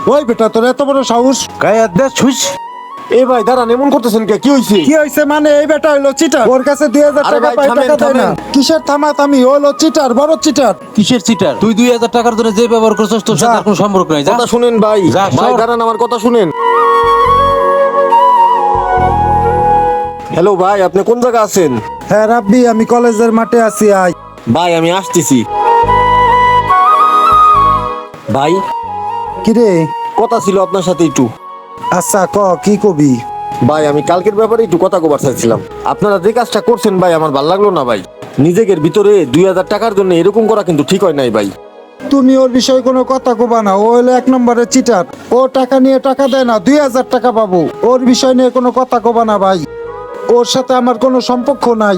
ওই বেটা তোর এত বড় সাহস! গায়ে দেশ ছুঁচ। এ ভাই দাঁড়ান, এমন করতেছেন কে? কি হয়েছে? কি হয়েছে মানে? এই বেটা হইলো চিটার, ওর কাছে 2000 আরে টাকা ভাই, পাই, থামেন, টাকা দেয় না। থামেন। কিসের থামাথামি? ও হলো চিটার, বড় চিটার। কিসের চিটার? তুই 2000 টাকার জন্য যে ব্যবহার করছিস তোর সাথে যা। আর কোনো সম্পর্ক নাই। যা। কথা শুনেন ভাই। যা, ভাই সর। দাঁড়ান, আমার কথা শুনেন। হ্যালো ভাই, আপনি কোন জায়গা আছেন? হ্যাঁ রাব্বি, আমি কলেজের মাঠে আছি, আয়। ভাই আমি আসতেছি। ভাই কিরে? কথা ছিল আপনার সাথে একটু। আচ্ছা ক, কি কবি? ভাই আমি কালকের ব্যাপারে একটু কথা কবার চাইছিলাম। আপনারা যে কাজটা করছেন ভাই, আমার ভালো লাগলো না ভাই। নিজেদের ভিতরে 2000 টাকার জন্য এরকম করা কিন্তু ঠিক হয় নাই ভাই। তুমি ওর বিষয়ে কোনো কথা কবা না, ও হলো 1 নম্বরের চিটার। ও টাকা নিয়ে টাকা দেয় না, 2000 টাকা পাবো। ওর বিষয় নিয়ে কোনো কথা কবা না ভাই, ওর সাথে আমার কোনো সম্পর্ক নাই।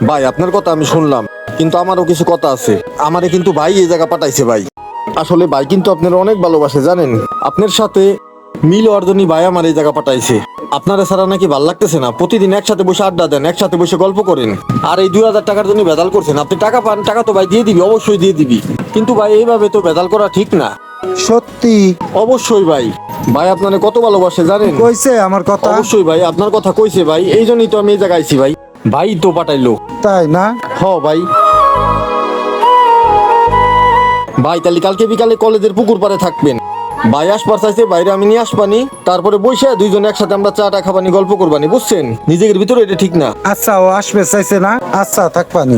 ভাই আপনার কথা আমি শুনলাম, কিন্তু আমারও কিছু কথা আছে। আমারে কিন্তু ভাই এই জায়গা পাঠাইছে ভাই। আসলে ভাই কিন্তু আপনার অনেক ভালোবাসে জানেন। আপনার সাথে মিল হওয়ার জন্যই ভাই আমার এই জায়গা পাঠাইছে। আপনারা ছাড়া নাকি ভাল লাগতেছে না, প্রতিদিন একসাথে বসে আড্ডা দেন, একসাথে বসে গল্প করেন। আর এই 2000 টাকার জন্য বেদাল করছেন। আপনি টাকা পান, টাকা তো ভাই দিয়ে দিবি, অবশ্যই দিয়ে দিবি। কিন্তু ভাই এইভাবে তো বেদাল করা ঠিক না। সত্যি অবশ্যই ভাই। ভাই আপনারে কত ভালোবাসে জানেন। কইছে আমার কথা? অবশ্যই ভাই, আপনার কথা কইছে ভাই, এই জন্যই তো আমি এই জায়গায় আইছি ভাই। ভাই তো পাঠাইলো। তাই না? হ ভাই। ভাই তাহলে কালকে বিকালে কলেজের পুকুর পাড়ে থাকবেন। ভাই আসবার চাইছে, বাইরে আমি নিয়ে আসবানি, তারপরে বসে দুইজন একসাথে আমরা চাটা খাবানি, গল্প করবানি, বুঝছেন? নিজেদের ভিতরে এটা ঠিক না। আচ্ছা, ও আসবে চাইছে না? আচ্ছা থাকবানি।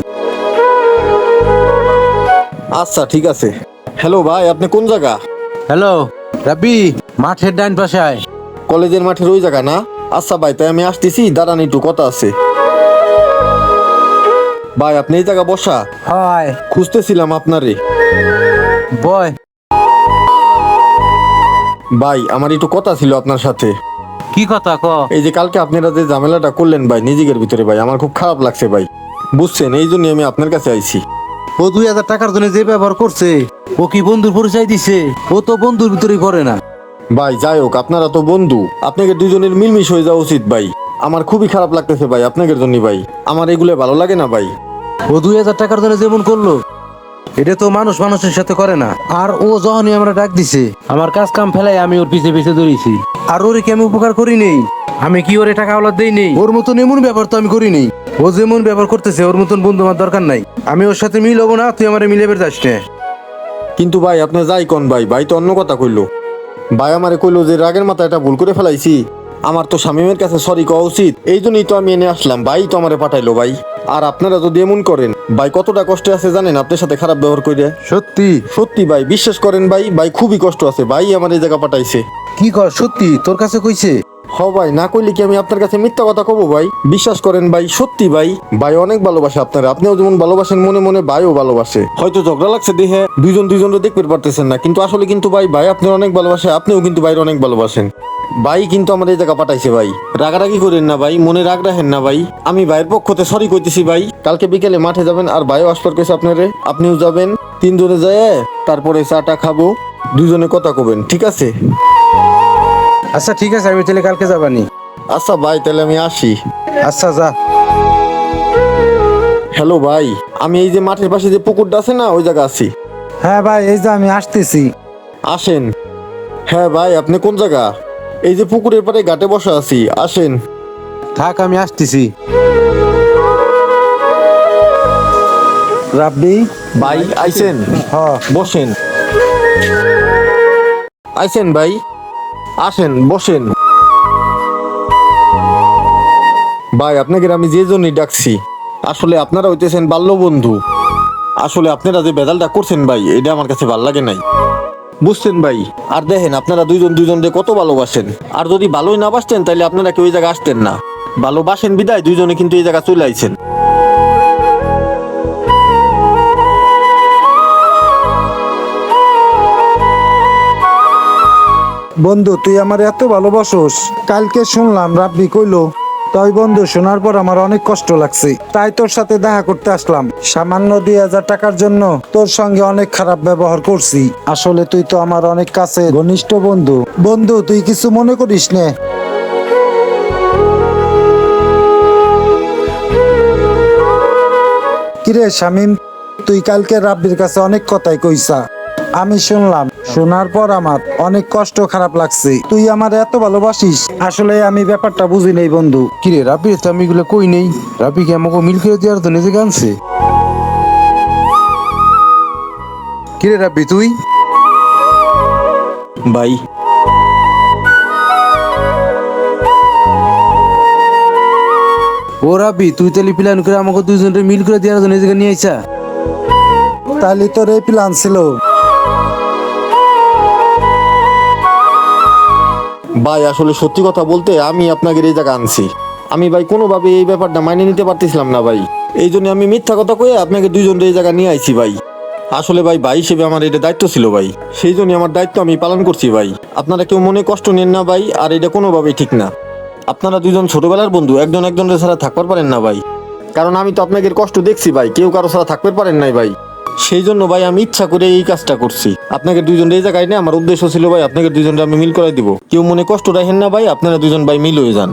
আচ্ছা ঠিক আছে। হ্যালো ভাই, আপনি কোন জায়গা? হ্যালো রাব্বি, মাঠের ডান পাশে আয়। কলেজের মাঠের ওই জায়গা না? আচ্ছা ভাই, তাই আমি আসতেছি, দাঁড়ান একটু কথা আছে। ভাই আপনি এই জায়গা বসা, হয় খুঁজতেছিলাম আপনারে। বয়। ভাই আমার একটু কথা ছিল আপনার সাথে। কি কথা ক? এই যে কালকে আপনারা যে ঝামেলাটা করলেন ভাই নিজেদের ভিতরে, ভাই আমার খুব খারাপ লাগছে ভাই, বুঝছেন? এই জন্য আমি আপনার কাছে আইছি। ও 2000 টাকার জন্য যে ব্যবহার করছে, ও কি বন্ধুর পরিচয় দিছে? ও তো বন্ধুর ভিতরেই পড়ে না। ভাই যাই হোক, আপনারা তো বন্ধু, আপনাকে দুজনের মিলমিশ হয়ে যাওয়া উচিত ভাই। আমার খুবই খারাপ লাগতেছে ভাই আপনাদের জন্য ভাই। আমার এগুলো ভালো লাগে না ভাই। ও 2000 টাকার জন্য যেমন করলো, এটা তো মানুষ মানুষের সাথে করে না। আর ও যখনই আমরা ডাক দিছে, আমার কাজ কাম ফেলাই আমি ওর পিছে পিছে দৌড়িয়েছি। আর ওরে কি আমি উপকার করি নেই? আমি কি ওরে টাকা ওলা দেই নেই? ওর মতন এমন ব্যাপার তো আমি করি নেই। ও যেমন ব্যবহার করতেছে, ওর মতন বন্ধু আমার দরকার নাই। আমি ওর সাথে মিল হবো না, তুই আমার মিলেবের যাস না। কিন্তু ভাই আপনি যাই কোন ভাই, ভাই তো অন্য কথা কইলো। ভাই আমারে কইলো যে রাগের মাথায় এটা ভুল করে ফেলাইছি, আমার তো শামীমের কাছে সরি কওয়া উচিত, এই জন্যই তো আমি এনে আসলাম। ভাই তো আমারে পাঠাইলো ভাই। আর আপনারা যদি এমন করেন ভাই, কতটা কষ্টে আছে জানেন আপনার সাথে খারাপ ব্যবহার করে? সত্যি? সত্যি ভাই, বিশ্বাস করেন ভাই, ভাই খুবই কষ্ট আছে। ভাই আমার এই জায়গা পাঠাইছে। কি কর? সত্যি তোর কাছে কইছে? হ ভাই, না কইলে কি আমি আপনার কাছে মিথ্যা কথা কব ভাই? বিশ্বাস করেন ভাই, সত্যি ভাই। ভাই অনেক ভালোবাসে আপনারা, আপনিও যেমন ভালোবাসেন মনে মনে ভাইও ভালোবাসে। হয়তো ঝগড়া লাগছে দেখে দুইজনকে দেখতে পারতেছেন না, কিন্তু আসলে কিন্তু ভাই, ভাই আপনার অনেক ভালোবাসে, আপনিও কিন্তু ভাইয়ের অনেক ভালোবাসেন। ভাই কিন্তু আমার এই জায়গা পাঠাইছে ভাই। রাগারাগি করেন না ভাই, মনে রাগ রাখেন না ভাই। আমি ভাইয়ের পক্ষতে সরি কইতেছি ভাই। কালকে বিকেলে মাঠে যাবেন, আর ভাইও আসবার কইছে আপনারে, আপনিও যাবেন। তিনজনে যায় তারপরে চাটা খাবো, দুজনে কথা কবেন, ঠিক আছে? আচ্ছা ঠিক আছে, আমি তাহলে কালকে যাবানি। আচ্ছা ভাই, তাহলে আমি আসি। আচ্ছা যা। হ্যালো ভাই, আমি এই যে মাঠের পাশে যে পুকুরটা আছে না, ওই জায়গা আছি। হ্যাঁ ভাই, এই যে আমি আসতেছি। আসেন। হ্যাঁ ভাই, আপনি কোন জায়গা? এই যে পুকুরের পাড়ে ঘাটে বসা আছি, আসেন। থাক, আমি আসতেছি। রাব্বি ভাই আইসেন, হ, বসেন। আইসেন ভাই, আসেন বসেন। ভাই আপনাকে আমি যে জন্যই ডাকছি, আসলে আপনারা হইতেছেন বাল্য বন্ধু। আসলে আপনারা যে বেদালটা করছেন ভাই, এটা আমার কাছে ভাল লাগে নাই, বুঝছেন ভাই? আর দেখেন আপনারা দুইজনকে কত ভালোবাসেন। আর যদি ভালোই না বাসতেন তাহলে আপনারা কেউ ওই জায়গায় আসতেন না। ভালোবাসেন বিদায় দুইজনে কিন্তু এই জায়গা চলে আইছেন। বন্ধু তুই আমার এত ভালোবাসোস? কালকে শুনলাম রাব্বি কইলো, তাই বন্ধু শোনার পর আমার অনেক কষ্ট লাগছে, তাই তোর সাথে দেখা করতে আসলাম। সামান্য 2000 টাকার জন্য তোর সঙ্গে অনেক খারাপ ব্যবহার করছি। আসলে তুই তো আমার অনেক কাছে ঘনিষ্ঠ বন্ধু। বন্ধু তুই কিছু মনে করিস নে। কিরে শামিম, তুই কালকে রাব্বির কাছে অনেক কথাই কইছা, আমি শুনলাম, শোনার পর আমার অনেক কষ্ট খারাপ লাগছে। তুই আমার এত ভালোবাসিস, আসলে আমি ব্যাপারটা বুঝি নেই বন্ধু। কিরে রাব্বি, তো আমি এগুলো কই নেই। রাব্বি কি আমাকে মিল করে দেওয়ার তো নিজে আনছে? কিরে রাব্বি তুই? ভাই ও রাব্বি, তুই তাহলে প্ল্যান করে আমাকে দুইজনের মিল করে দেওয়ার জন্য নিজেকে নিয়ে আইসা? তাইলে তোর এই প্ল্যান ছিল? ভাই আসলে সত্যি কথা বলতে আমি আপনাকে এই জায়গা আনছি। আমি ভাই কোনোভাবে এই ব্যাপারটা মাইনে নিতে পারতেছিলাম না ভাই। এই জন্য আমি মিথ্যা কথা কয়ে আপনাকে দুইজন এই জায়গা নিয়ে আইছি ভাই। আসলে ভাই ভাই হিসেবে আমার এটা দায়িত্ব ছিল ভাই, সেই জন্য আমার দায়িত্ব আমি পালন করছি ভাই। আপনারা কেউ মনে কষ্ট নেন না ভাই, আর এটা কোনোভাবেই ঠিক না। আপনারা দুজন ছোটবেলার বন্ধু, একজন একজনের ছাড়া থাকতে পারেন না ভাই। কারণ আমি তো আপনাদের কষ্ট দেখছি ভাই, কেউ কারো ছাড়া থাকতে পারেন নাই ভাই। সেই জন্য ভাই আমি ইচ্ছা করে এই কাজটা করছি। আপনাকে দুজন এই জায়গায় নিয়ে আমার উদ্দেশ্য ছিল ভাই আপনাকে দুজনকে আমি মিল করাই দিব। কেউ মনে কষ্ট রাখেন না ভাই, আপনারা দুজন ভাই মিল হয়ে যান।